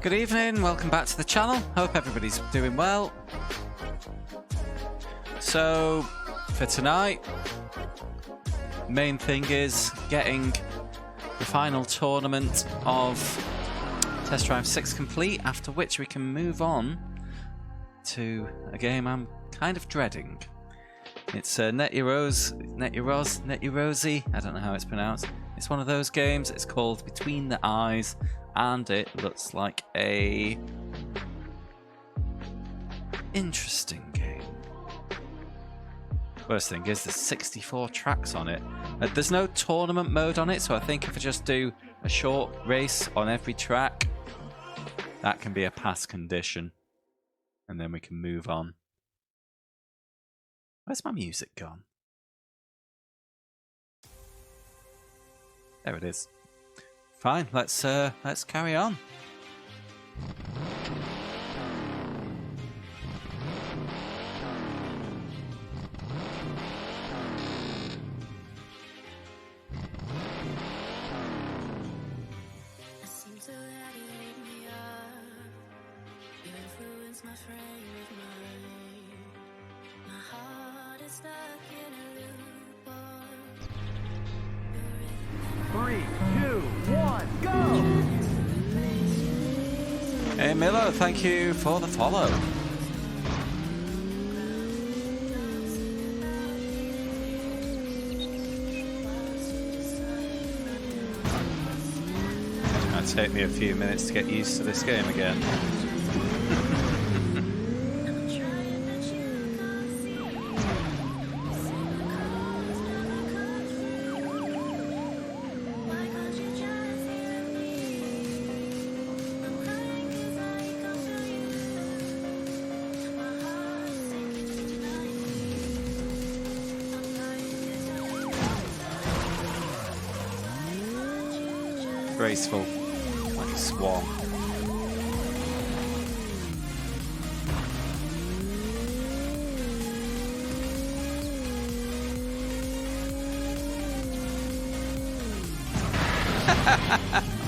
Good evening, welcome back to the channel. Hope everybody's doing well. So, for tonight, main thing is getting the final tournament of Test Drive 6 complete, after which we can move on to a game I'm kind of dreading. It's Net Your Rosy, I don't know how it's pronounced. It's one of those games, it's called Between the Eyes, and it looks like a interesting game. Worst thing is there's 64 tracks on it. There's no tournament mode on it, so I think if I just do a short race on every track, that can be a pass condition. And then we can move on. Where's my music gone? There it is. Fine, let's carry on. My frame of mind, my heart is stuck in a loop. 3, 2, 1, go! Hey Milo, thank you for the follow. It's going to take me a few minutes to get used to this game again. Graceful, like a swan.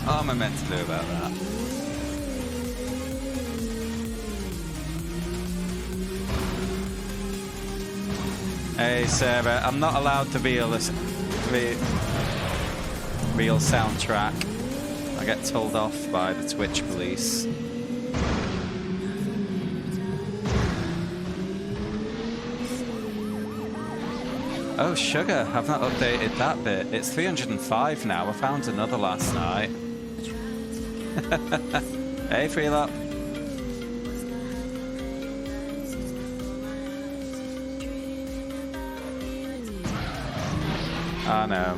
What am I meant to do about that? Hey Sarah, I'm not allowed to real soundtrack. I get told off by the Twitch police. Oh, sugar, I've not updated that bit. It's 305 now. I found another last night. Hey, Freelop. I know.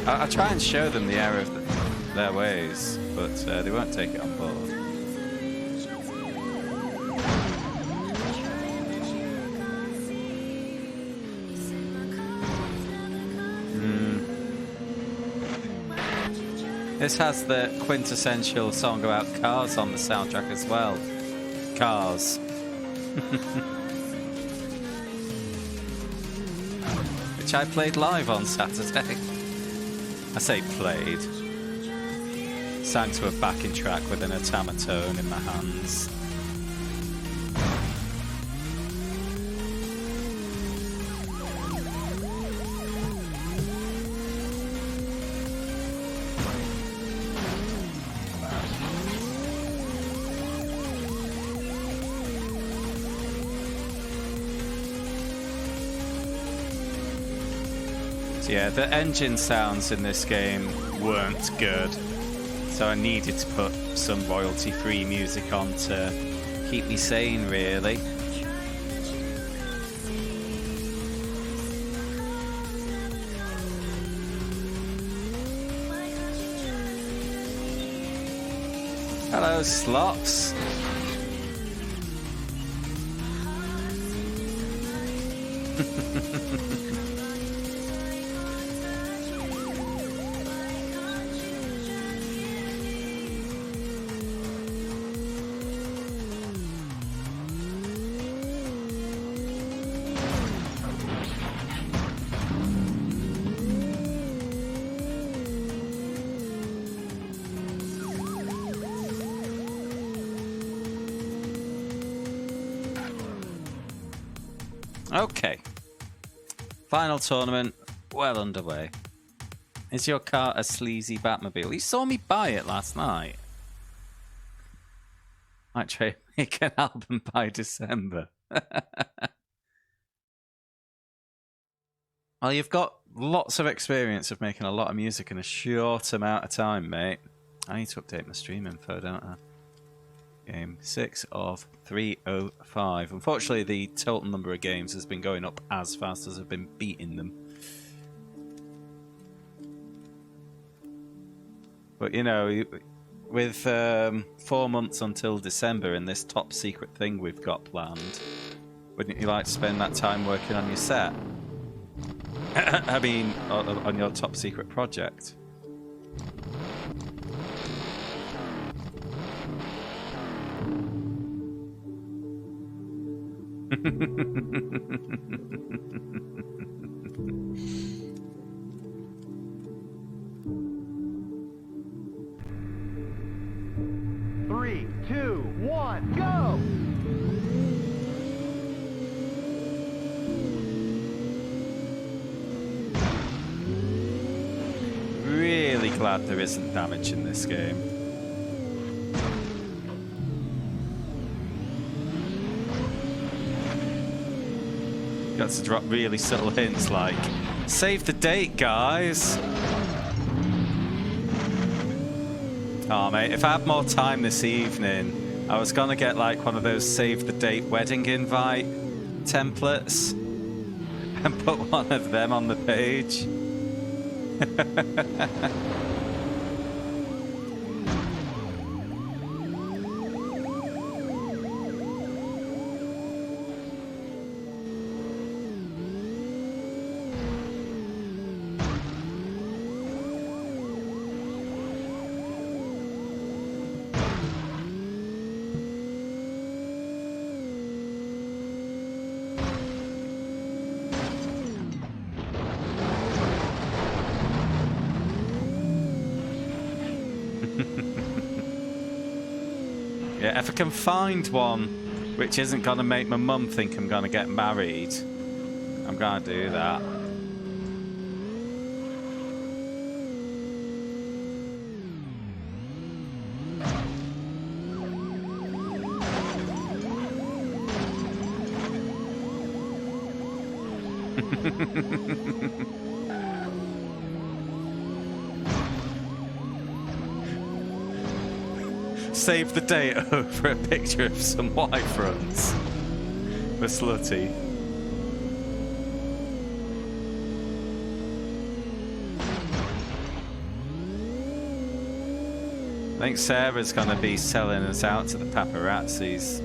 I try and show them the error of their ways, but they won't take it on board. This has the quintessential song about cars on the soundtrack as well. Cars. Which I played live on Saturday. I say played. Sang to a backing track with an automaton in my hands. So yeah, the engine sounds in this game weren't good. So I needed to put some royalty-free music on to keep me sane, really. Hello, slots. Okay. Final tournament, well underway. Is your car a sleazy Batmobile? You saw me buy it last night. Might try to make an album by December. Well, you've got lots of experience of making a lot of music in a short amount of time, mate. I need to update my stream info, don't I? Game 6 of 305. Unfortunately, the total number of games has been going up as fast as I've been beating them. But, you know, with 4 months until December and this top secret thing we've got planned, wouldn't you like to spend that time working on your set? I mean, on your top secret project. Three, two, one, go! Really glad there isn't damage in this game. Got to drop really subtle hints like, save the date, guys! Oh, mate, if I had more time this evening, I was gonna get like one of those save the date wedding invite templates and put one of them on the page. Yeah, if I can find one which isn't gonna make my mum think I'm gonna get married, I'm gonna do that. Save the date over a picture of some white fronts for Slutty. I think Sarah's gonna be selling us out to the paparazzis.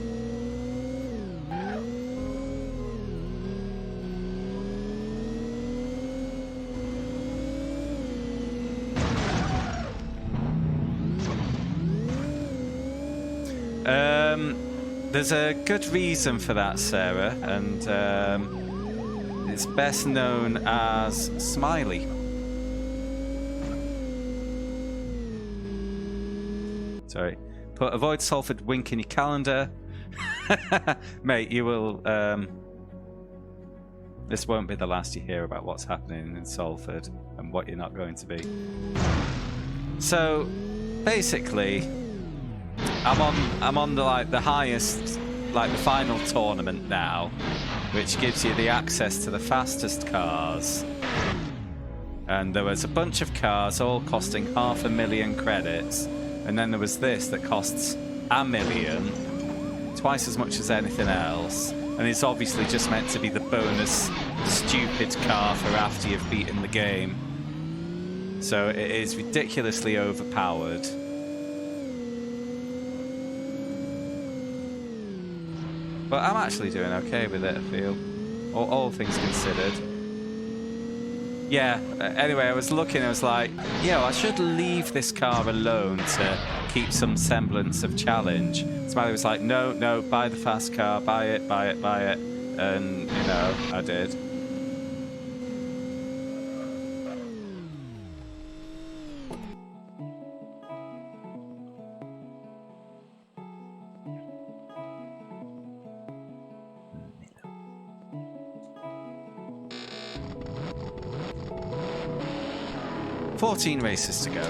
There's a good reason for that, Sarah, and it's best known as Smiley. Sorry. Put avoid Salford wink in your calendar. Mate, you will... this won't be the last you hear about what's happening in Salford and what you're not going to be. So, basically... I'm on the highest, like the final tournament now, which gives you the access to the fastest cars. And there was a bunch of cars all costing 500,000 credits, and then there was this that costs 1,000,000, twice as much as anything else, and it's obviously just meant to be the bonus stupid car for after you've beaten the game. So it is ridiculously overpowered. But I'm actually doing okay with it, I feel. All things considered. Yeah, anyway, I was looking, I was like, yo, I should leave this car alone to keep some semblance of challenge. Smiley was like, no, buy the fast car, buy it. And, you know, I did. 14 races to go.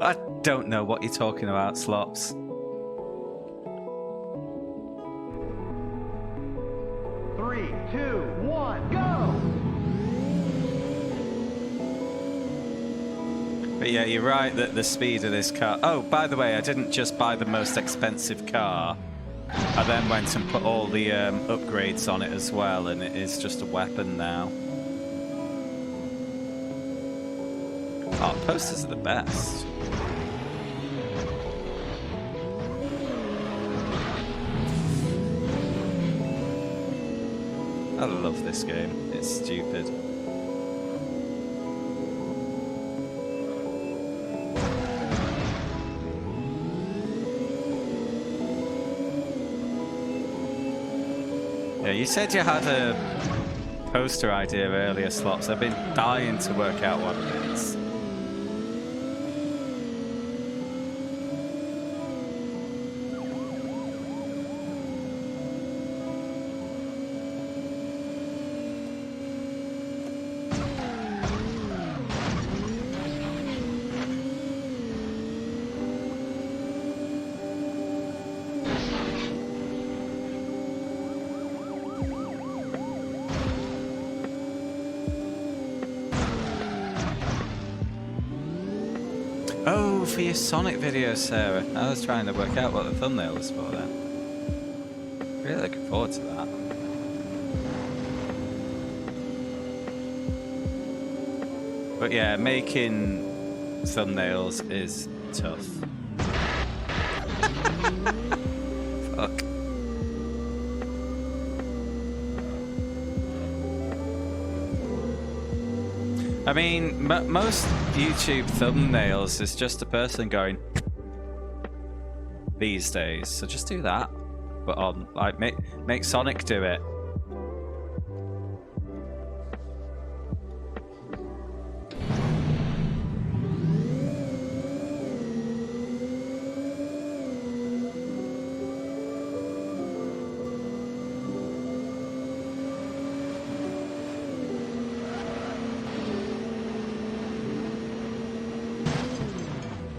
I don't know what you're talking about, Slops. Three, two, one, go! But yeah, you're right that the speed of this car... Oh, by the way, I didn't just buy the most expensive car. I then went and put all the upgrades on it as well, and it is just a weapon now. Oh, posters are the best. I love this game. It's stupid. Yeah, you said you had a poster idea earlier, Slots. I've been dying to work out what it is. Oh, for your Sonic video, Sarah. I was trying to work out what the thumbnail was for then. Really looking forward to that. But yeah, making thumbnails is tough. Fuck. I mean, most YouTube thumbnails is just a person going these days, so just do that. But on, like, make Sonic do it.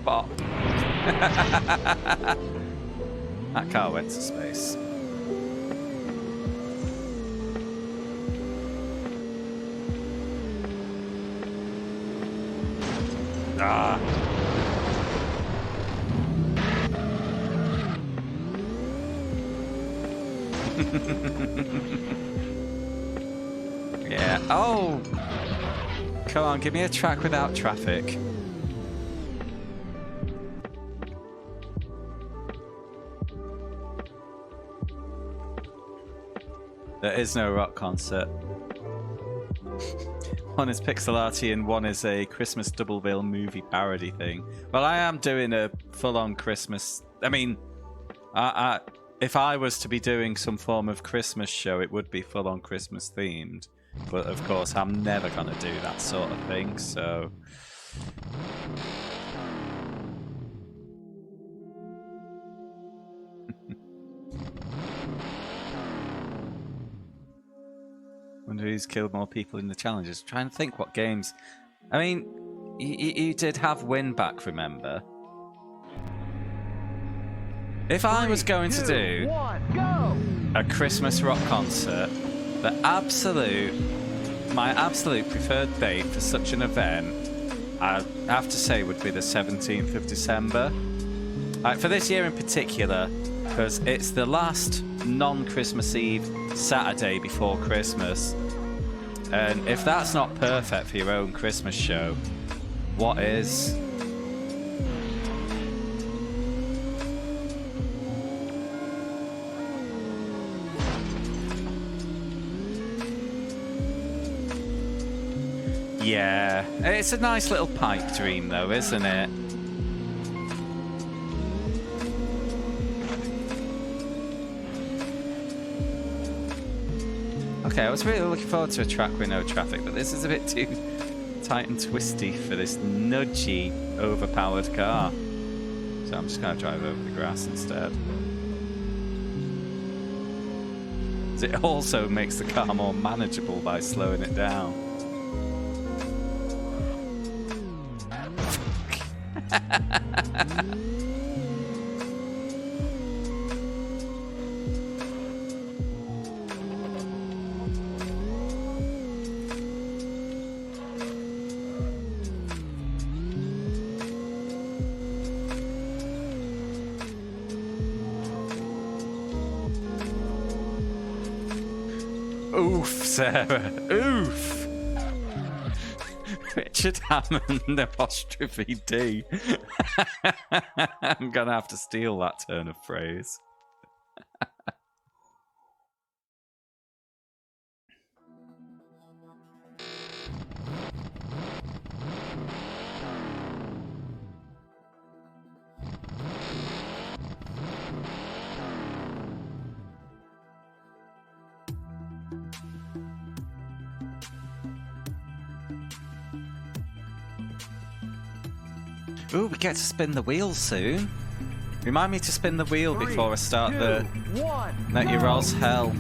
Bop. That car went to space. Ah. Yeah. Oh. Come on, give me a track without traffic. There is no rock concert. One is pixel arty and one is a Christmas double bill movie parody thing. Well, I am doing a full-on Christmas... I mean, if I was to be doing some form of Christmas show, it would be full-on Christmas themed. But of course, I'm never going to do that sort of thing, so... Wonder who's killed more people in the challenges. Trying to think what games. I mean, you did have Win Back, remember? If I was going to do a Christmas rock concert, my absolute preferred date for such an event, I have to say, would be the 17th of December. For this year in particular, because it's the last non-Christmas Eve Saturday before Christmas. And if that's not perfect for your own Christmas show, what is? Yeah, it's a nice little pipe dream though, isn't it? Okay, I was really looking forward to a track with no traffic, but this is a bit too tight and twisty for this nudgy, overpowered car. So I'm just going to drive over the grass instead. It also makes the car more manageable by slowing it down. Oof, Sarah. Oof. Richard Hammond apostrophe D. I'm gonna have to steal that turn of phrase. Ooh, we get to spin the wheel soon. Remind me to spin the wheel before I start the Net Your Ros hell.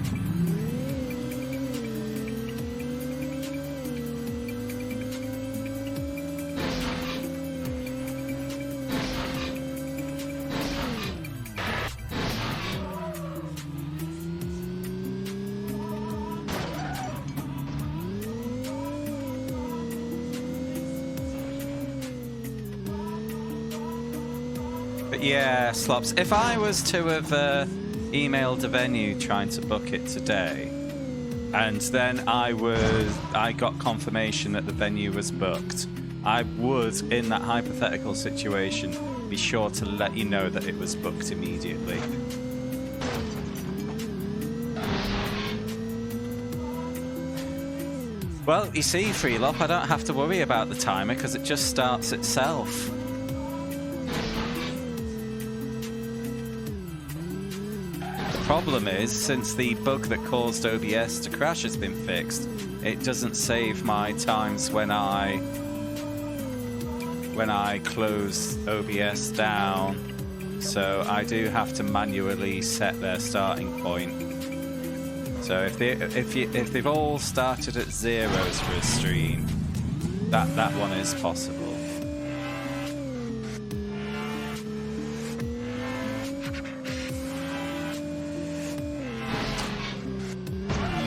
Yeah, Slops. If I was to have emailed a venue trying to book it today, and then I got confirmation that the venue was booked, I would, in that hypothetical situation, be sure to let you know that it was booked immediately. Well, you see, Freelop, I don't have to worry about the timer because it just starts itself. Problem is, since the bug that caused OBS to crash has been fixed, it doesn't save my times when I close OBS down, so I do have to manually set their starting point. So if they've all started at zeros for a stream, that one is possible.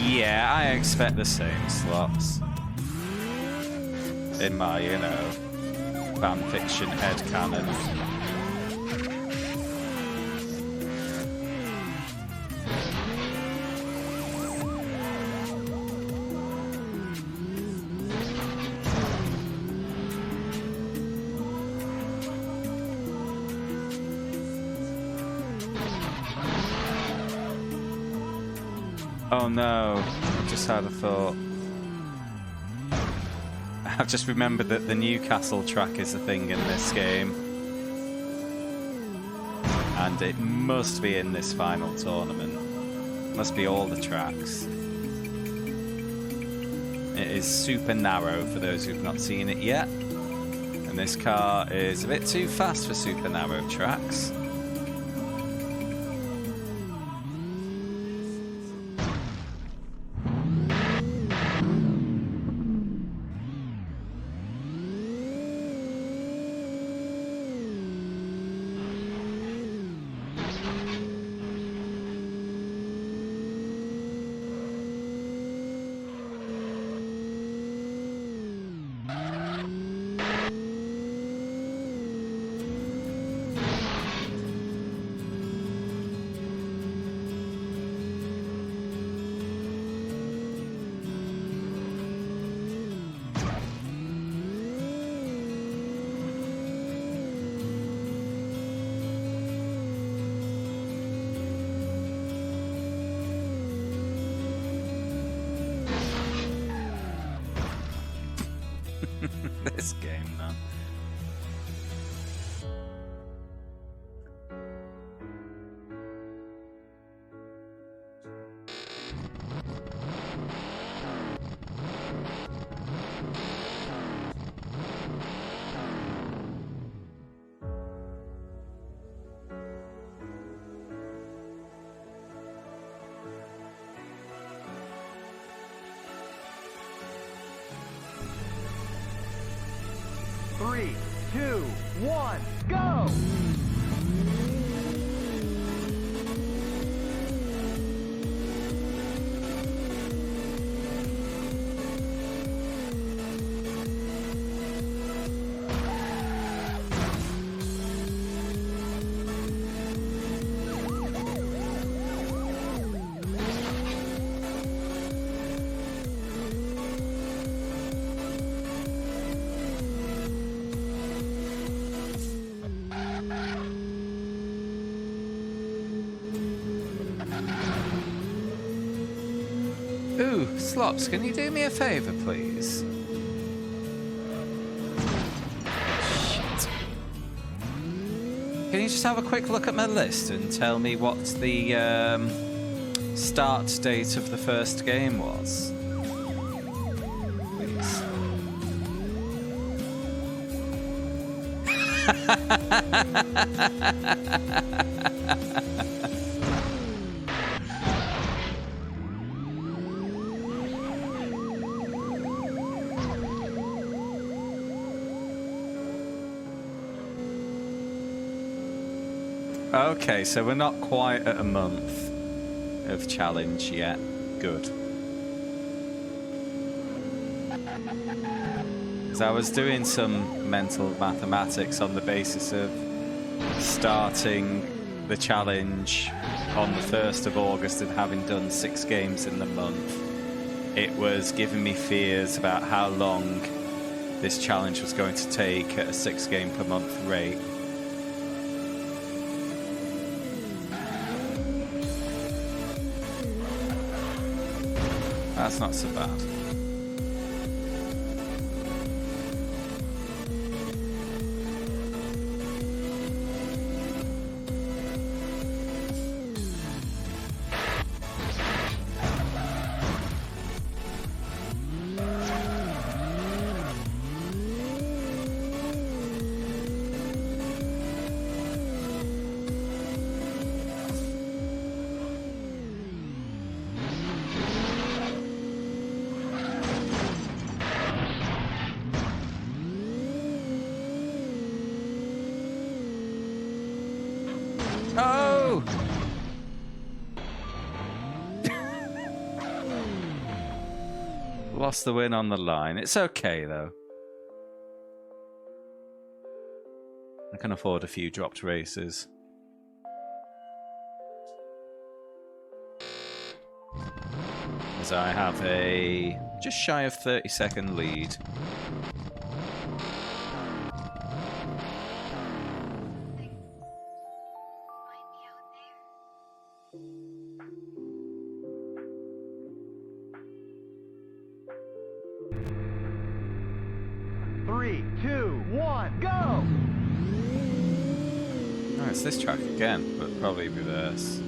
Yeah, I expect the same, Slots. In my, fanfiction headcanon. Oh no, I just had a thought. I've just remembered that the Newcastle track is a thing in this game. And it must be in this final tournament. Must be all the tracks. It is super narrow for those who've not seen it yet. And this car is a bit too fast for super narrow tracks. This game, man. 3, 2, 1, go! Ooh, Slops, can you do me a favour, please? Shit. Can you just have a quick look at my list and tell me what the start date of the first game was? Please. Okay, so we're not quite at a month of challenge yet. Good. So I was doing some mental mathematics on the basis of starting the challenge on the 1st of August and having done 6 games in the month. It was giving me fears about how long this challenge was going to take at a 6 game per month rate. That's not so bad. Oh! Lost the win on the line. It's okay, though. I can afford a few dropped races. As I have a just shy of 30-second lead. It's this track again, but probably reverse.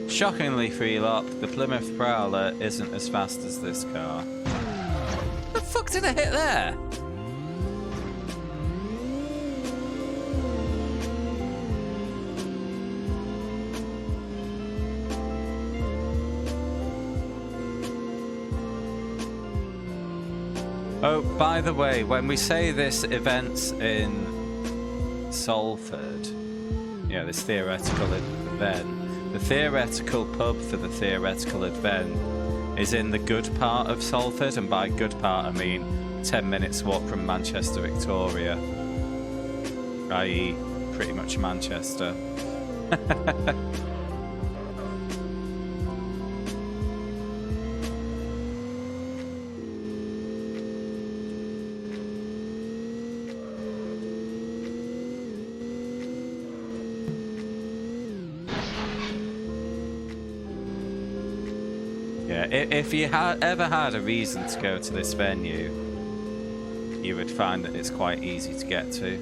Shockingly, Freelop, the Plymouth Prowler isn't as fast as this car. The fuck did I hit there? Oh, by the way, when we say this event's in Salford, yeah, this theoretical event, the theoretical pub for the theoretical event is in the good part of Salford, and by good part I mean 10 minutes walk from Manchester Victoria, i.e. pretty much Manchester. If you ever had a reason to go to this venue, you would find that it's quite easy to get to.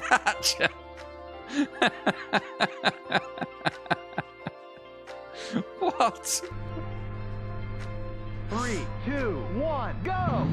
Gotcha. What? 3, 2, 1, go!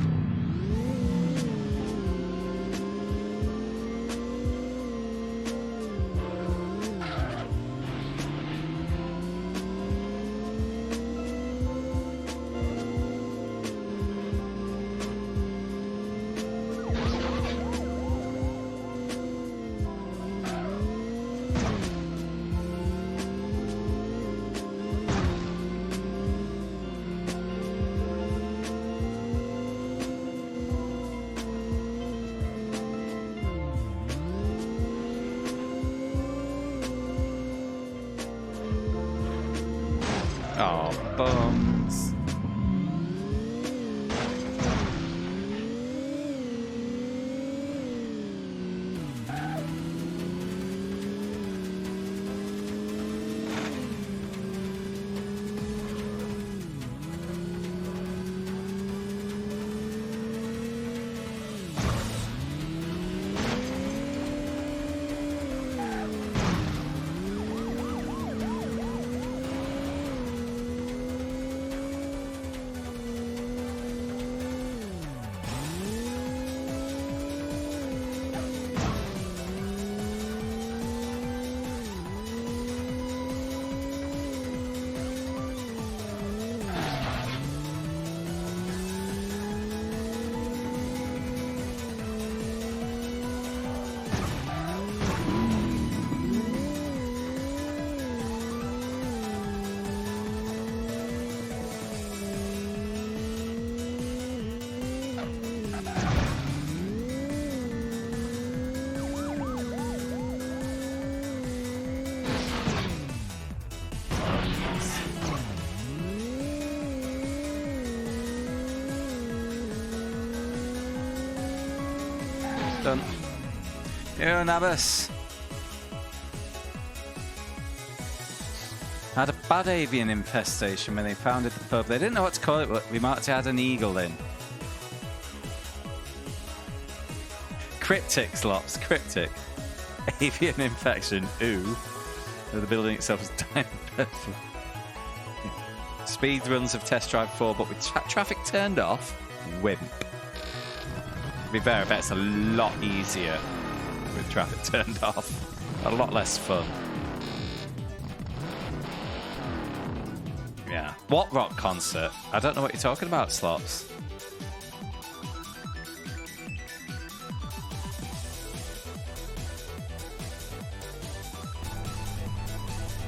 Oh, bums. Done. Here, Nabas. Had a bad avian infestation when they founded the pub. They didn't know what to call it, but we might have had an eagle in. Cryptic, Slops. Cryptic. Avian infection. Ooh. The building itself is dying perfectly. Speed runs of Test Drive 4, but with traffic turned off, wimp. To be fair, I bet it's a lot easier with traffic turned off. A lot less fun. Yeah. What rock concert? I don't know what you're talking about, Slops.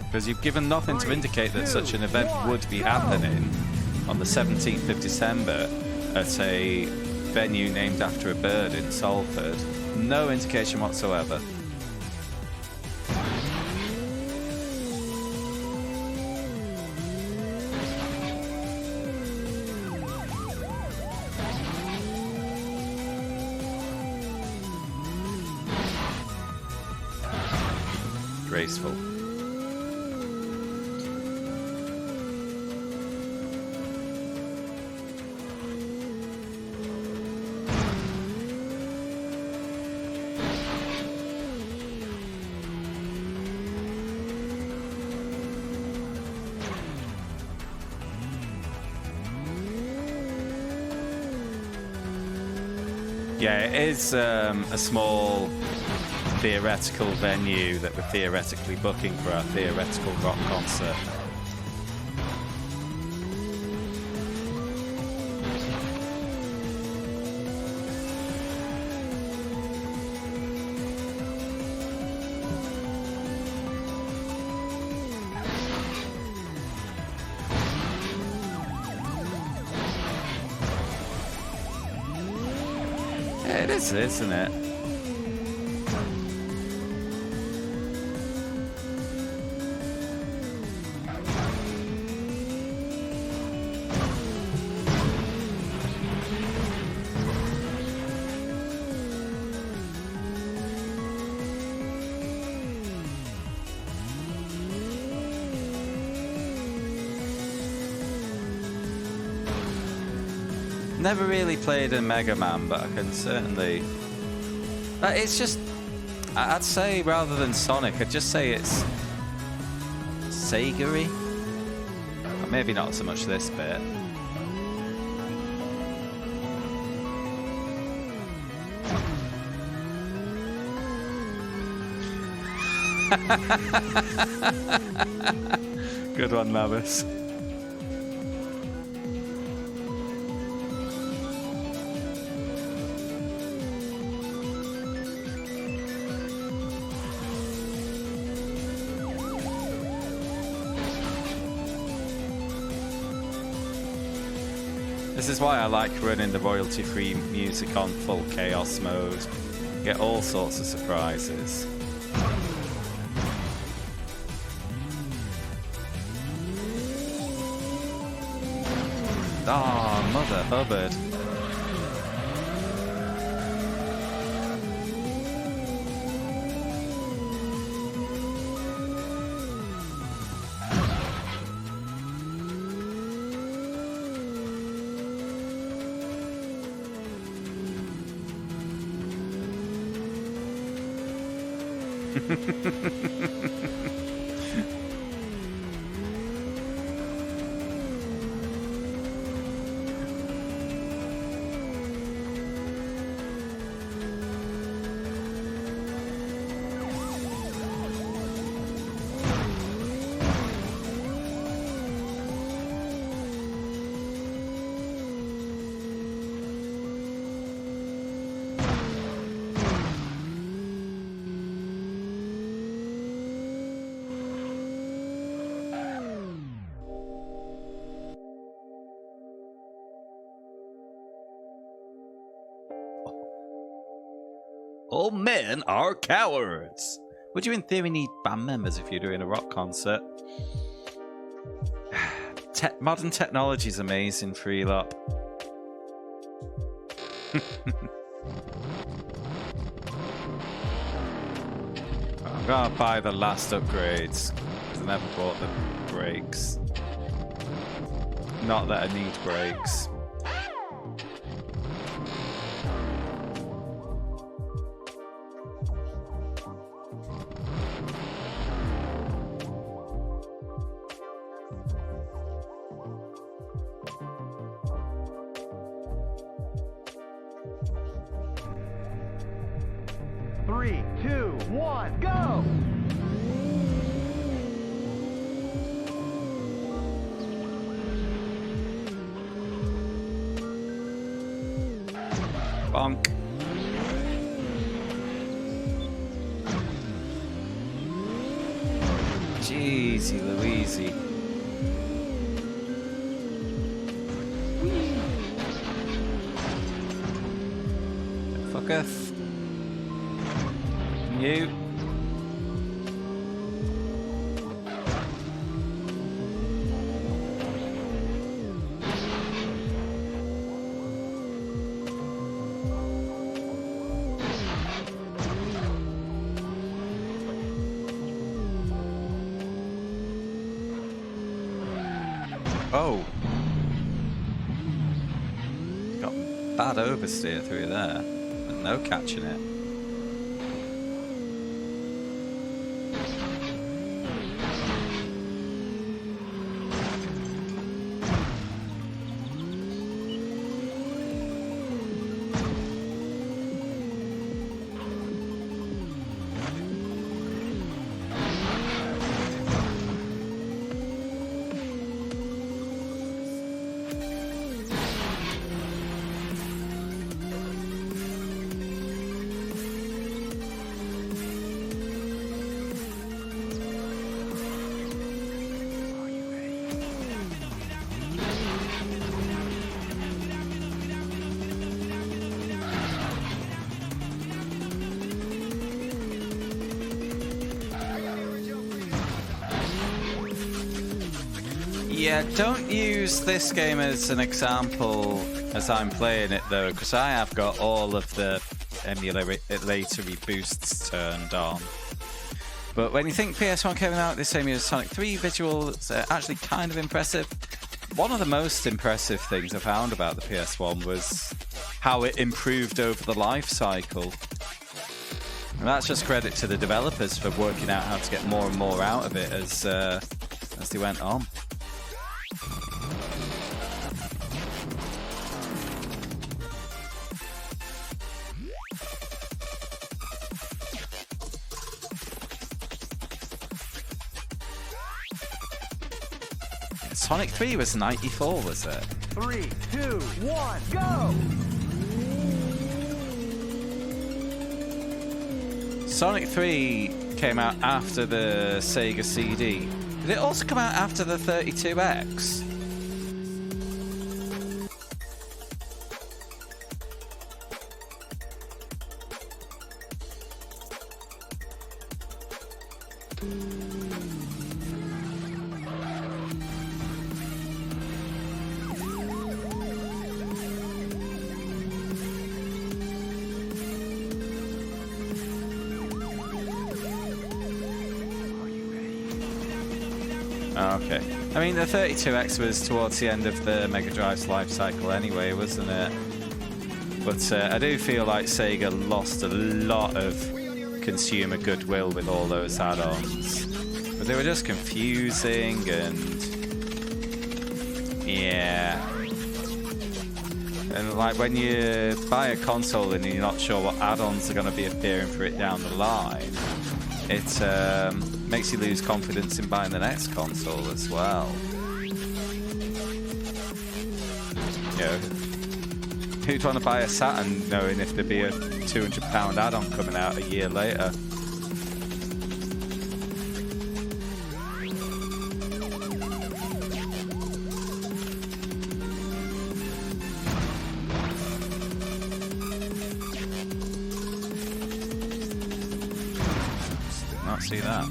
Because you've given nothing to indicate that such an event would be happening on the 17th of December at a venue named after a bird in Salford. No indication whatsoever. Graceful. Yeah, it is a small theoretical venue that we're theoretically booking for our theoretical rock concert. It is, isn't it? never really played a Mega Man, but I can certainly... it's just... I'd say, rather than Sonic, I'd just say it's... Sega-y? Or maybe not so much this bit. Good one, Mavis. This is why I like running the royalty-free music on full chaos mode. Get all sorts of surprises. Oh, Mother Hubbard. All men are cowards. Would you in theory need band members if you're doing a rock concert? Modern technology is amazing, Freelop. I'm gonna buy the last upgrades because I never bought the brakes. Not that I need brakes. Three, two, one, go! Bonk. Jeezy Louisey. Fucketh. You. Oh. Got bad oversteer through there, but no catching it. Yeah, don't use this game as an example as I'm playing it though, because I have got all of the emulatory boosts turned on. But when you think PS1 came out the same year as Sonic 3, visuals are actually kind of impressive. One of the most impressive things I found about the PS1 was how it improved over the life cycle. And that's just credit to the developers for working out how to get more and more out of it as they went on. Sonic 3 was 94, was it? 3, 2, 1, go! Sonic 3 came out after the Sega CD. Did it also come out after the 32X? Okay. I mean, the 32X was towards the end of the Mega Drive's life cycle anyway, wasn't it? But I do feel like Sega lost a lot of consumer goodwill with all those add-ons. But they were just confusing and... yeah. And like when you buy a console and you're not sure what add-ons are going to be appearing for it down the line, it makes you lose confidence in buying the next console as well. You know, who'd want to buy a Saturn knowing if there'd be a £200 add-on coming out a year later? Did not see that.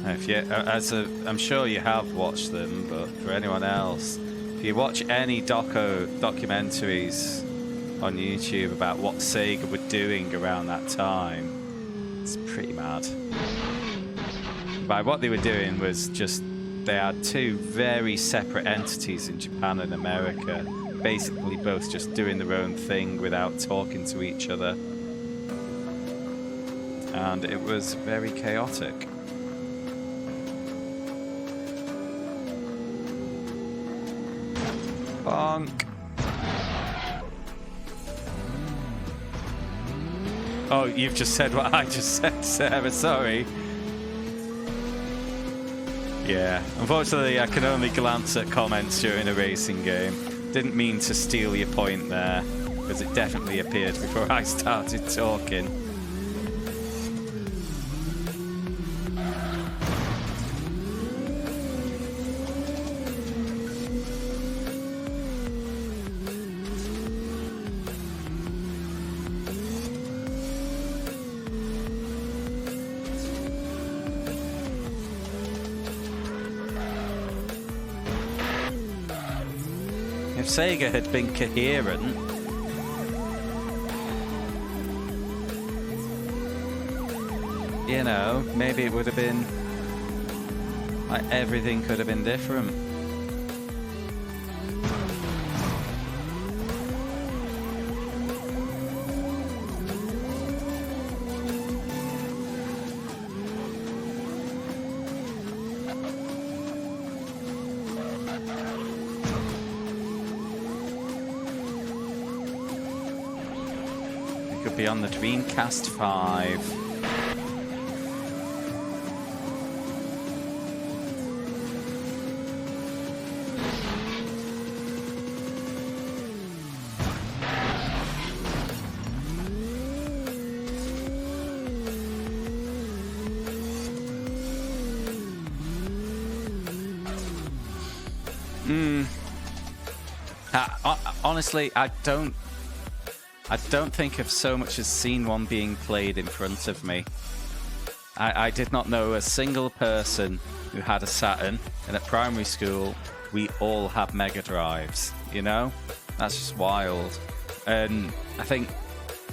If you, I'm sure you have watched them, but for anyone else, if you watch any documentaries on YouTube about what Sega were doing around that time, it's pretty mad. By what they were doing was just, they had two very separate entities in Japan and America, basically both just doing their own thing without talking to each other. And it was very chaotic. Bonk. Oh, you've just said what I just said, Sarah, sorry. Yeah, unfortunately I can only glance at comments during a racing game. Didn't mean to steal your point there, because it definitely appeared before I started talking. If Sega had been coherent, you know, maybe it would have been like everything could have been different. Could be on the Dreamcast 5. Honestly, I don't think I've so much as seen one being played in front of me. I did not know a single person who had a Saturn, and at primary school, we all had Mega Drives, you know? That's just wild. And I think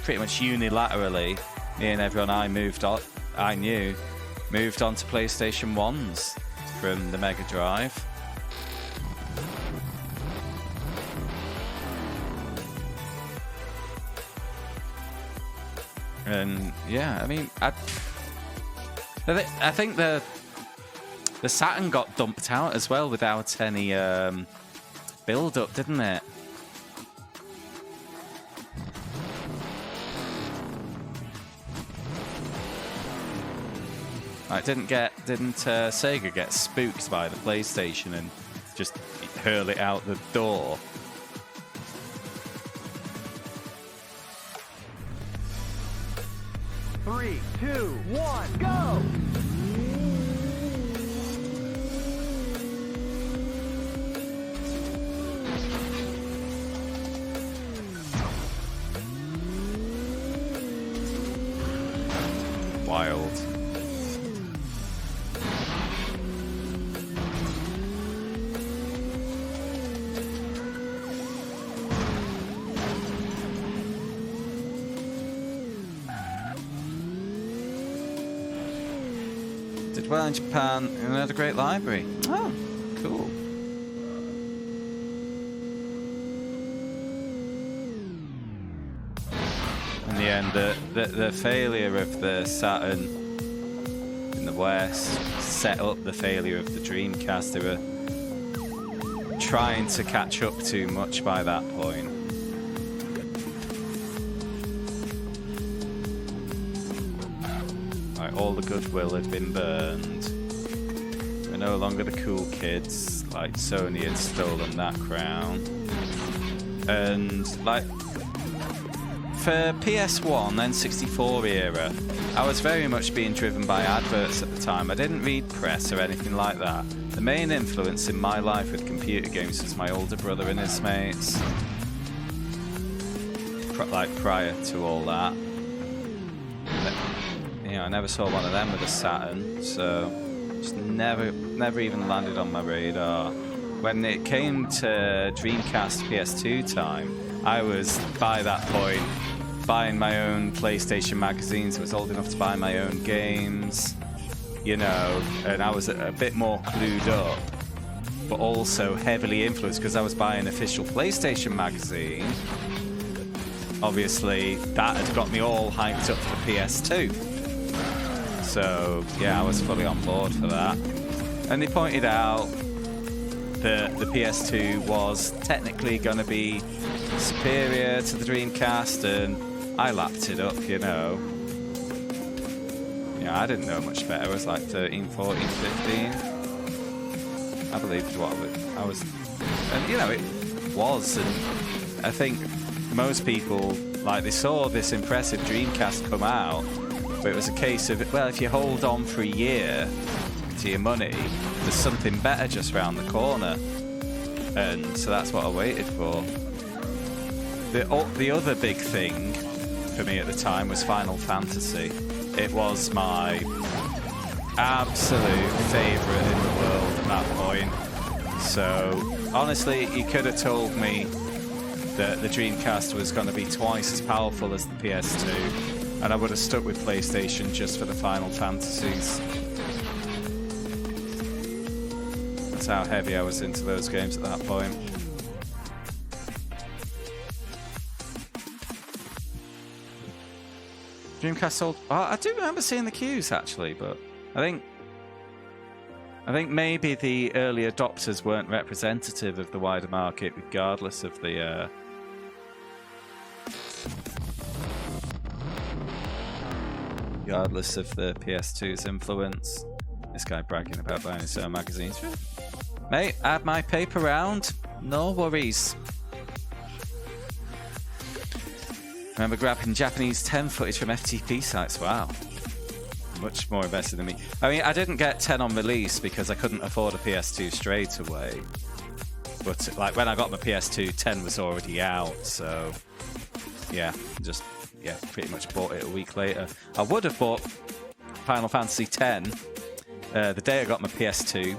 pretty much unilaterally, me and everyone I knew moved on to PlayStation 1s from the Mega Drive. And yeah, I mean, I think the Saturn got dumped out as well without any build-up, didn't it? Like, didn't Sega get spooked by the PlayStation and just hurl it out the door? Three, two, one, go! Wild. Did well in Japan and had a great library. Oh, cool. In the end, the failure of the Saturn in the West set up the failure of the Dreamcast. They were trying to catch up too much by that point. Like, all the goodwill had been burned. We're no longer the cool kids. Like, Sony had stolen that crown. And like, for PS1 N64 era, I was very much being driven by adverts at the time. I didn't read press or anything like that. The main influence in my life with computer games was my older brother and his mates. Like, prior to all that, you know, I never saw one of them with a Saturn, so just never even landed on my radar. When it came to Dreamcast PS2 time, I was, by that point, buying my own PlayStation magazines. I was old enough to buy my own games, you know, and I was a bit more clued up, but also heavily influenced because I was buying official PlayStation magazine. Obviously, that had got me all hyped up for the PS2. So, yeah, I was fully on board for that. And they pointed out that the PS2 was technically going to be superior to the Dreamcast, and I lapped it up, you know. Yeah, I didn't know much better. I was like 13, 14, 15. I believed what I was. And, you know, it was. And I think most people, like, they saw this impressive Dreamcast come out, but it was a case of, well, if you hold on for a year to your money, there's something better just round the corner. And so that's what I waited for. The other big thing for me at the time was Final Fantasy. It was my absolute favourite in the world at that point. So honestly, you could have told me that the Dreamcast was going to be twice as powerful as the PS2, and I would have stuck with PlayStation just for the Final Fantasies. That's how heavy I was into those games at that point. Dreamcast sold. Oh, I do remember seeing the queues actually, but I think maybe the early adopters weren't representative of the wider market, regardless of the. Regardless of the PS2's influence. This guy bragging about buying his own magazines. Mate, add my paper round. No worries. Remember grabbing Japanese 10 footage from FTP sites. Wow. Much more invested than me. I mean, I didn't get 10 on release because I couldn't afford a PS2 straight away. But like when I got my PS2, 10 was already out. So yeah, pretty much bought it a week later. I would have bought Final Fantasy X the day I got my PS2,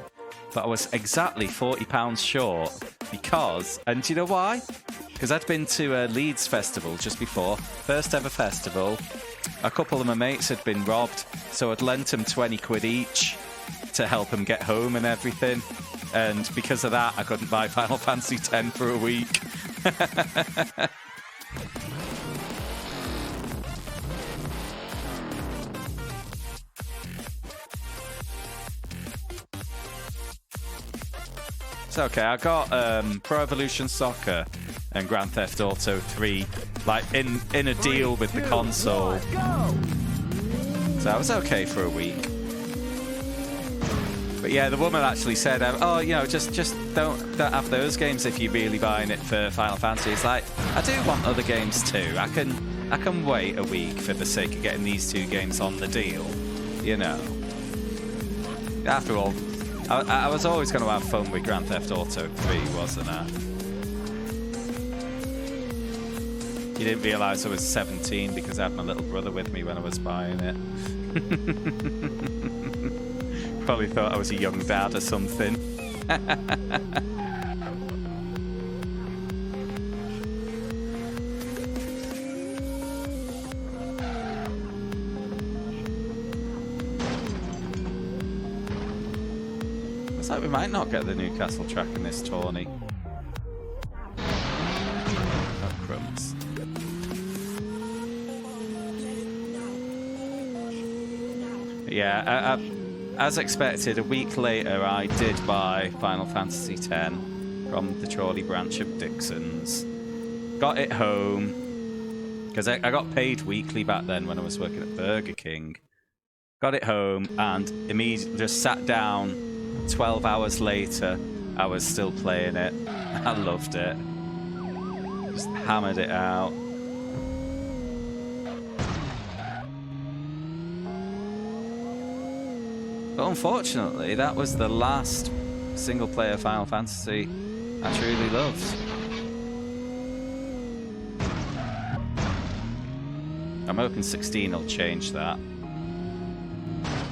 but I was exactly £40 short because, and do you know why? Because I'd been to a Leeds festival just before, first ever festival. A couple of my mates had been robbed, so I'd lent them 20 quid each to help them get home and everything. And because of that, I couldn't buy Final Fantasy X for a week. It's okay, I got Pro Evolution Soccer and Grand Theft Auto 3 like in a deal with the console. So I was okay for a week. But yeah, the woman actually said, oh, you know, just don't have those games if you're really buying it for Final Fantasy. It's like, I do want other games too. I can wait a week for the sake of getting these 2 games on the deal, you know. After all, I was always going to have fun with Grand Theft Auto 3, wasn't I? You didn't realise I was 17 because I had my little brother with me when I was buying it. Probably thought I was a young dad or something. Looks like we might not get the Newcastle track in this tourney. Oh, crumbs. Yeah, as expected, a week later I did buy Final Fantasy X from the Chorley branch of Dixon's. Got it home, because I got paid weekly back then when I was working at Burger King. Got it home and immediately just sat down. 12 hours later, I was still playing it. I loved it. Just hammered it out. But unfortunately, that was the last single-player Final Fantasy I truly loved. I'm hoping 16 will change that.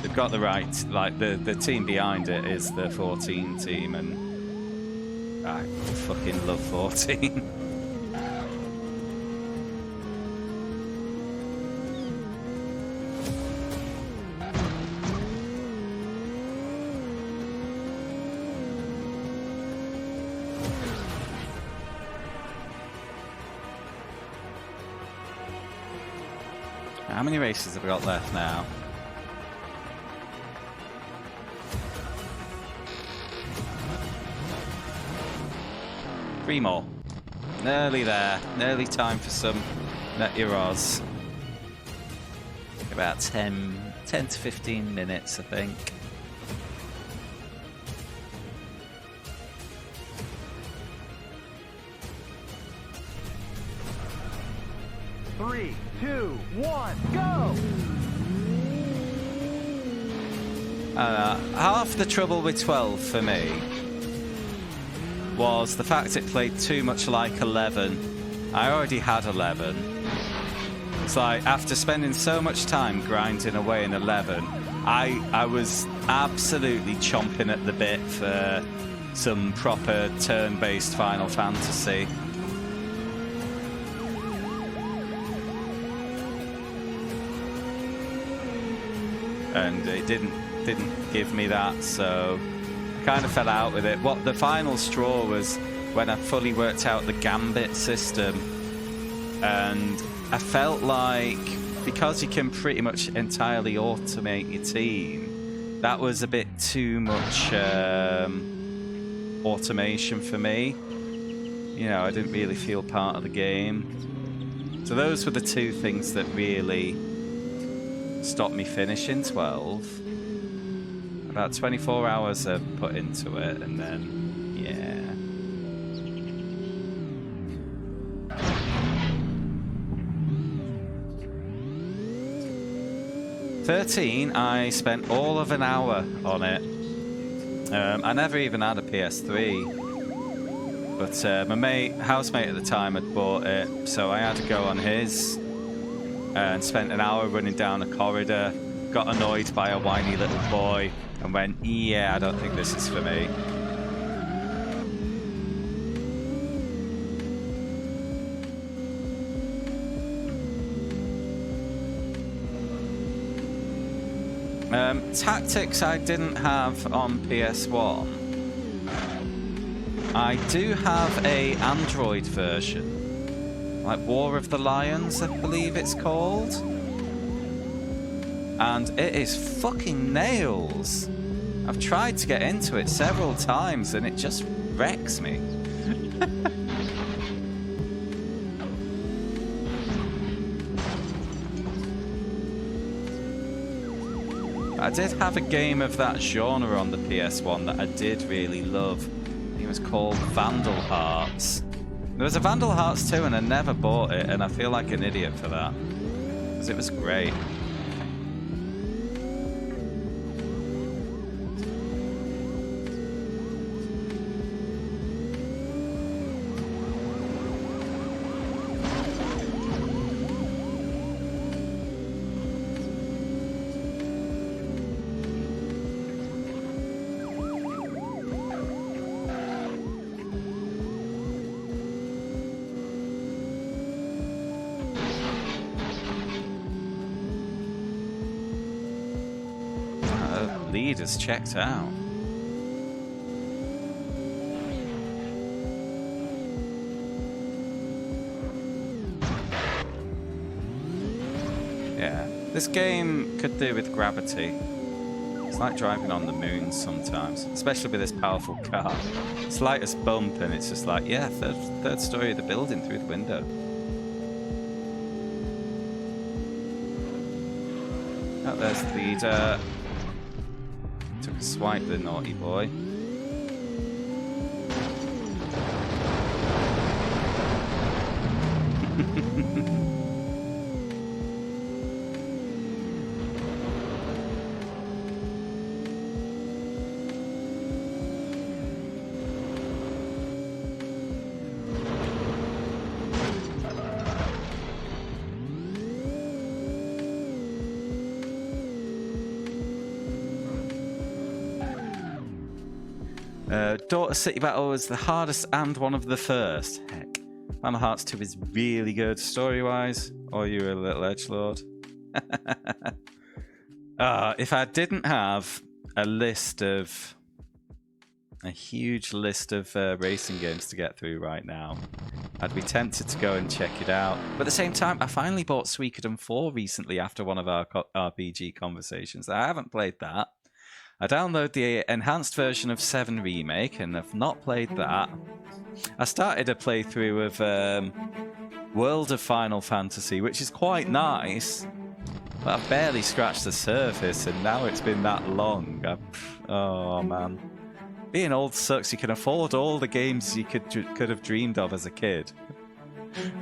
They've got the right, like, the team behind it is the 14 team, and I fucking love 14. How many races have we got left now? Three more. Nearly there. Nearly time for some Net Your Oz. About 10 to 15 minutes, I think. Three, 2, 1, go! Half the trouble with 12 for me was the fact it played too much like 11. I already had 11. It's like, after spending so much time grinding away in 11, I was absolutely chomping at the bit for some proper turn-based Final Fantasy. And it didn't give me that, so I kind of fell out with it. What the final straw was when I fully worked out the gambit system, and I felt like, because you can pretty much entirely automate your team, that was a bit too much automation for me. You know, I didn't really feel part of the game. So those were the two things that really stopped me finishing 12. About 24 hours I put into it, and then, yeah. '13, I spent all of an hour on it. I never even had a PS3, but my housemate at the time had bought it, so I had to go on his and spent an hour running down a corridor got annoyed by a whiny little boy and went, yeah, I don't think this is for me. Tactics I didn't have on PS1. I do have a Android version, like War of the Lions, I believe it's called. And it is fucking nails. I've tried to get into it several times and it just wrecks me. I did have a game of that genre on the PS1 that I did really love. It was called Vandal Hearts. There was a Vandal Hearts 2 and I never bought it, and I feel like an idiot for that. Because it was great. Leaders checked out. Yeah, this game could do with gravity. It's like driving on the moon sometimes, especially with this powerful car. Slightest bump and it's just like, yeah, third story of the building through the window. Oh, there's the leader. Took a swipe, the naughty boy. Daughter City Battle was the hardest and one of the first. Heck. Final Hearts 2 is really good story-wise. Or you're a little edgelord. If I didn't have a huge list of racing games to get through right now, I'd be tempted to go and check it out. But at the same time, I finally bought Suikoden 4 recently after one of our RPG conversations. I haven't played that. I downloaded the enhanced version of 7 Remake and have not played that. I started a playthrough of World of Final Fantasy, which is quite nice, but I've barely scratched the surface, and now it's been that long. Oh man. Being old sucks. You can afford all the games you could have dreamed of as a kid.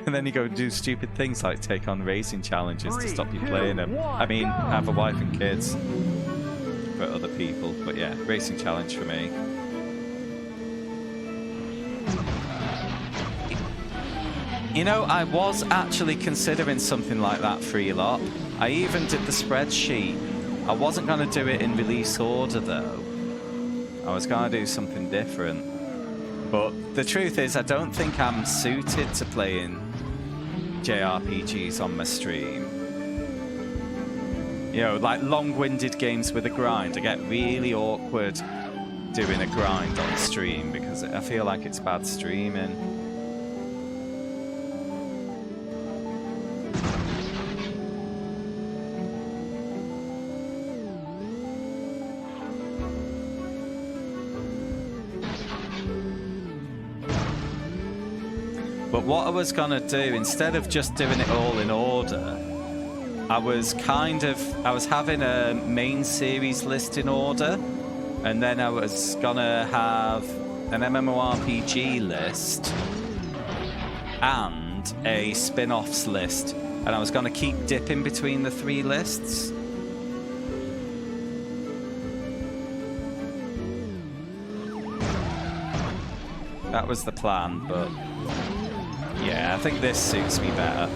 And then you go and do stupid things like take on racing challenges to stop you playing them. I mean, have a wife and kids. For other people, but yeah, racing challenge for me. You know, I was actually considering something like that for a lot. I even did the spreadsheet. I wasn't going to do it in release order though. I was going to do something different. But the truth is, I don't think I'm suited to playing JRPGs on my stream. You know, like long-winded games with a grind. I get really awkward doing a grind on stream because I feel like it's bad streaming. But what I was gonna do, instead of just doing it all in order, I was having a main series list in order, and then I was gonna have an MMORPG list and a spin-offs list, and I was gonna keep dipping between the 3 lists. That was the plan, but yeah, I think this suits me better.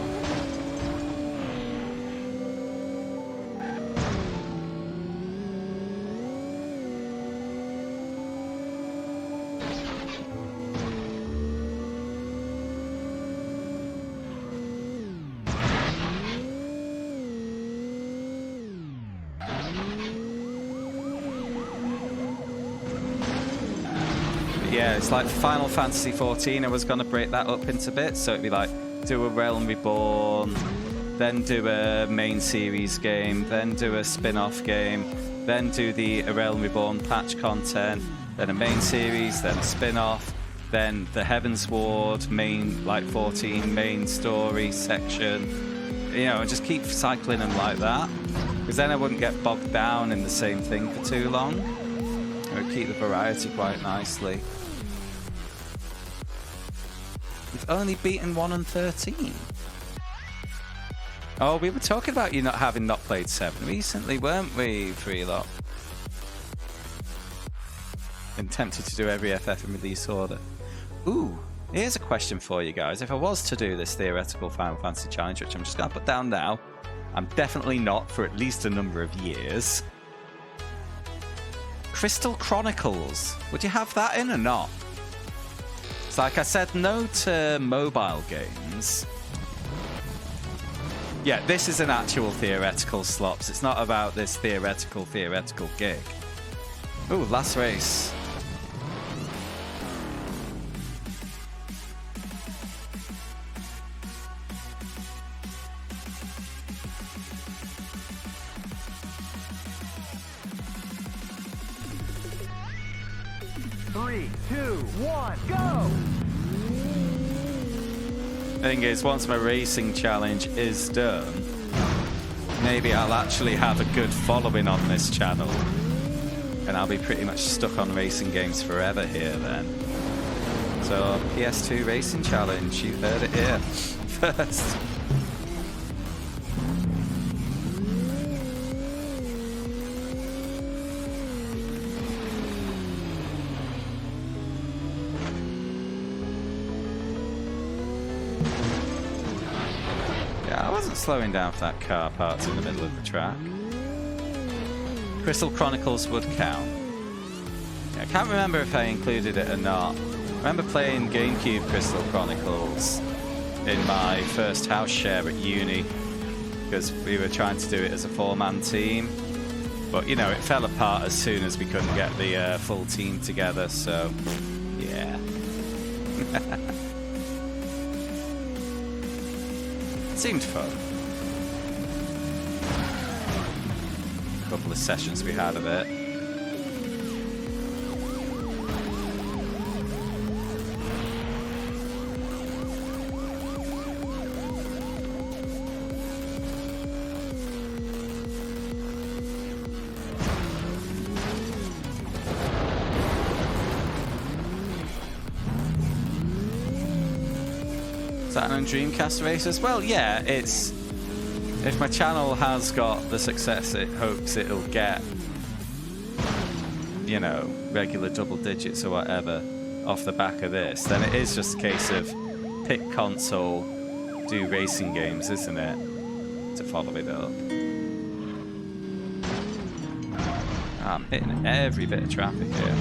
Yeah, it's like Final Fantasy 14. I was going to break that up into bits, so it'd be like do a Realm Reborn, then do a main series game, then do a spin-off game, then do the Realm Reborn patch content, then a main series, then a spin-off, then the Heavensward main, like 14 main story section. You know, and just keep cycling them like that, because then I wouldn't get bogged down in the same thing for too long. It would keep the variety quite nicely. You've only beaten 1 and 13. Oh, we were talking about you not having not played 7 recently, weren't we, Freelop? Been tempted to do every FF in release order. Ooh, here's a question for you guys. If I was to do this theoretical Final Fantasy challenge, which I'm just going to put down now, I'm definitely not for at least a number of years. Crystal Chronicles, would you have that in or not? It's like I said no to mobile games. Yeah, this is an actual theoretical slops. It's not about this theoretical gig. Ooh, last race. Three, 2, 1, go! Thing is, once my racing challenge is done, maybe I'll actually have a good following on this channel, and I'll be pretty much stuck on racing games forever here then. So, PS2 racing challenge, you heard it here first. Slowing down for that car parked in the middle of the track. Crystal Chronicles would count. Yeah, I can't remember if I included it or not. I remember playing GameCube Crystal Chronicles in my first house share at uni because we were trying to do it as a 4-man team. But, you know, it fell apart as soon as we couldn't get the full team together, so yeah. It seemed fun. Couple of sessions we had of it. Saturn and Dreamcast races? Well, yeah, it's... If my channel has got the success it hopes it'll get, you know, regular double digits or whatever off the back of this, then it is just a case of pick console, do racing games, isn't it? To follow it up. I'm hitting every bit of traffic here.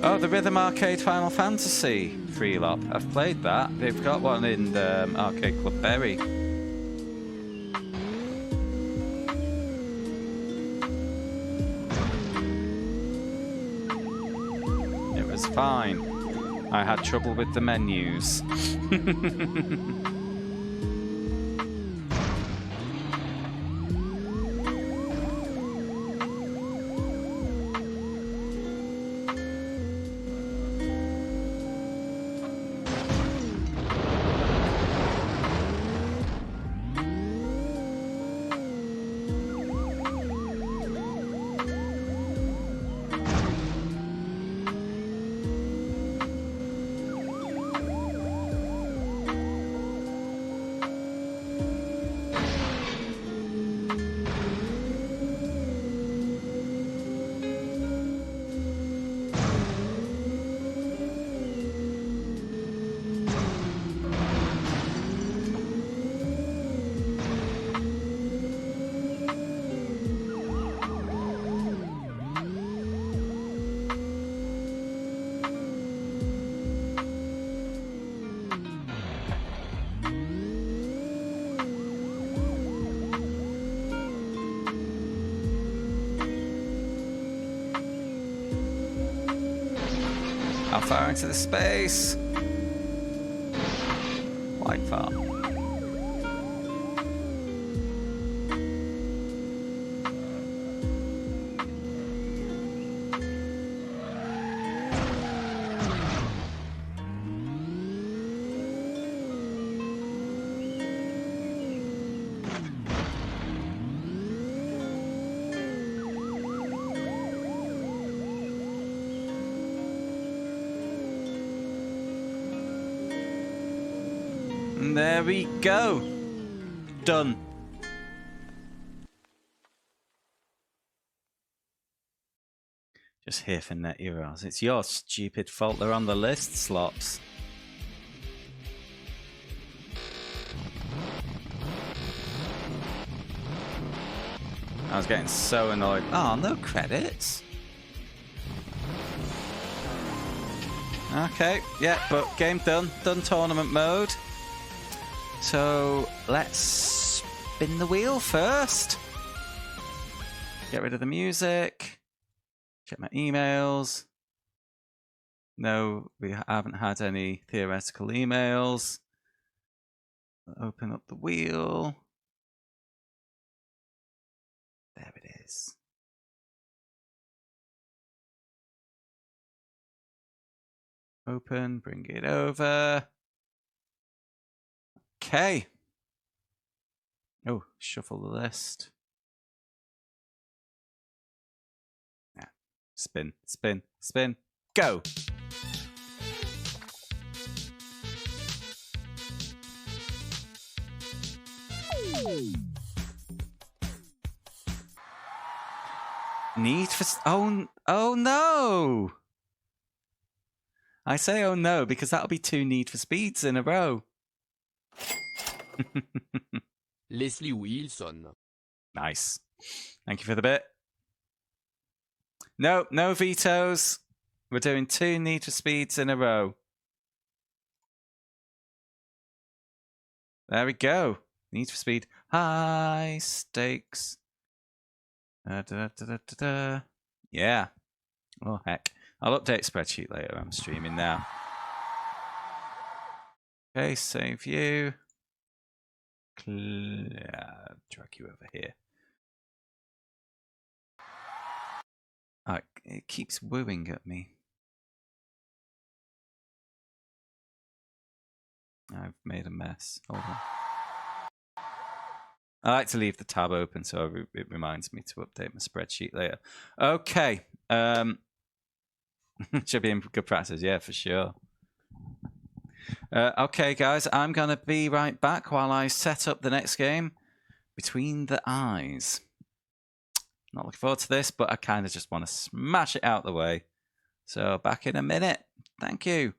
Oh, the Rhythm Arcade Final Fantasy Freelop. I've played that. They've got one in the Arcade Club Berry. It was fine. I had trouble with the menus. How far into the space? Quite far. And there we go. Done. Just here for net euros. It's your stupid fault they're on the list, slops. I was getting so annoyed. Oh, no credits. Okay, yeah, but game done. Done tournament mode. So let's spin the wheel first. Get rid of the music. Check my emails. No, we haven't had any theoretical emails. Open up the wheel. There it is. Open, bring it over. Okay. Oh, shuffle the list. Yeah. Spin, spin, spin. Go. Need for... Oh no! I say oh no because that'll be 2 Need for Speeds in a row. Leslie Wilson. Nice. Thank you for the bit. No, no vetoes. We're doing 2 Need for Speeds in a row. There we go. Need for Speed. High stakes. Yeah. Oh, heck. I'll update spreadsheet later. I'm streaming now. Okay, save you. Drag you over here. It keeps wooing at me. I've made a mess. Hold on. I like to leave the tab open so it reminds me to update my spreadsheet later. Okay. Should be in good practice, yeah, for sure. Okay, guys, I'm going to be right back while I set up the next game, Between the Eyes. Not looking forward to this, but I kind of just want to smash it out the way. So back in a minute. Thank you.